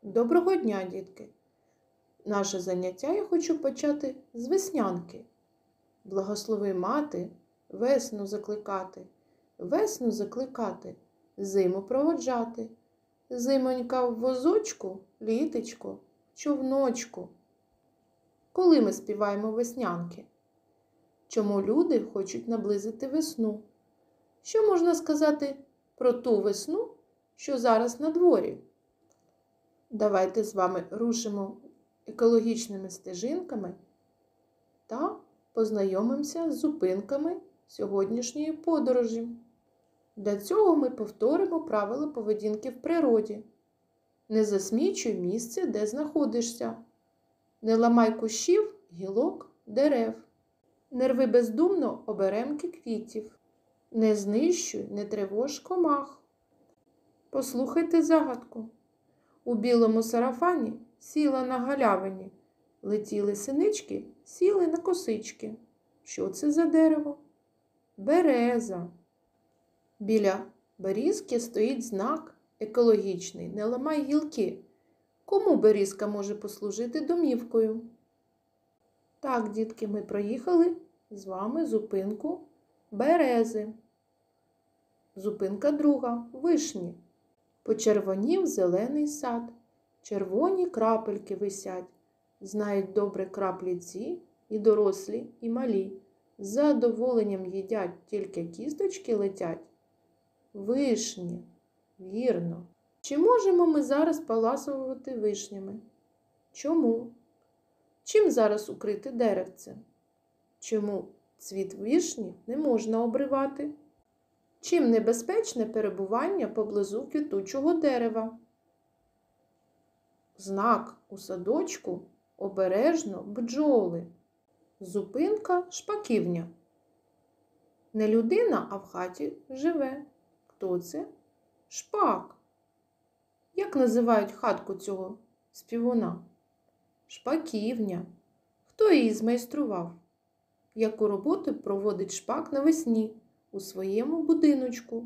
Доброго дня, дітки! Наше заняття я хочу почати з веснянки. Благослови мати, весну закликати, зиму проводжати. Зимонька в возочку, літечко, човночку. Коли ми співаємо веснянки? Чому люди хочуть наблизити весну? Що можна сказати про ту весну, що зараз на дворі? Давайте з вами рушимо екологічними стежинками та познайомимося з зупинками сьогоднішньої подорожі. Для цього ми повторимо правила поведінки в природі. Не засмічуй місце, де знаходишся. Не ламай кущів, гілок, дерев. Не рви бездумно оберемки квітів. Не знищуй, не тривож комах. Послухайте загадку. У білому сарафані сіла на галявині. Летіли синички, сіли на косички. Що це за дерево? Береза. Біля берізки стоїть знак екологічний. Не ламай гілки. Кому берізка може послужити домівкою? Так, дітки, ми проїхали з вами зупинку берези. Зупинка друга – вишні. Почервонів зелений сад, червоні крапельки висять. Знають добре краплі ці, і дорослі, і малі. З задоволенням їдять, тільки кісточки летять. Вишні, вірно. Чи можемо ми зараз поласувати вишнями? Чому? Чим зараз укрити деревце? Чому цвіт вишні не можна обривати? Чим небезпечне перебування поблизу квітучого дерева? Знак у садочку обережно бджоли. Зупинка шпаківня. Не людина, а в хаті живе. Хто це? Шпак. Як називають хатку цього співуна? Шпаківня. Хто її змайстрував? Яку роботу проводить шпак навесні у своєму будиночку?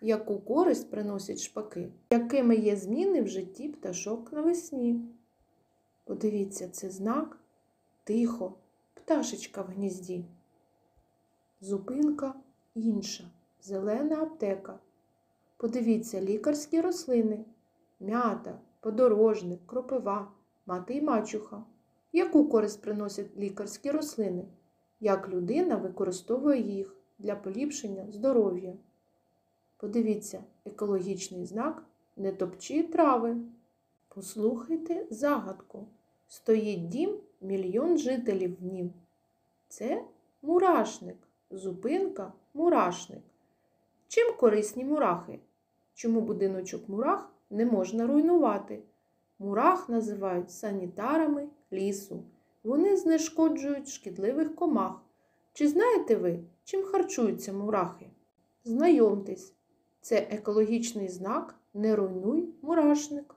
Яку користь приносять шпаки? Якими є зміни в житті пташок навесні? Подивіться, це знак тихо, пташечка в гнізді. Зупинка інша, зелена аптека. Подивіться, лікарські рослини. М'ята, подорожник, кропива, мати й мачуха. Яку користь приносять лікарські рослини? Як людина використовує їх для поліпшення здоров'я? Подивіться, екологічний знак «Не топчи трави». Послухайте загадку. Стоїть дім, мільйон жителів в нім. Це мурашник. Зупинка мурашник. Чим корисні мурахи? Чому будиночок мурах не можна руйнувати? Мурах називають санітарами лісу. Вони знешкоджують шкідливих комах. Чи знаєте ви, чим харчуються мурахи? Знайомтесь, це екологічний знак «Не руйнуй мурашник».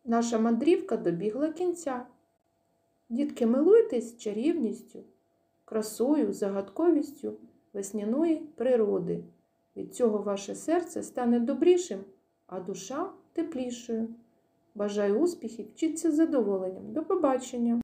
Наша мандрівка добігла кінця. Дітки, милуйтесь чарівністю, красою, загадковістю весняної природи. Від цього ваше серце стане добрішим, а душа теплішою. Бажаю успіхів, вчіться з задоволенням. До побачення!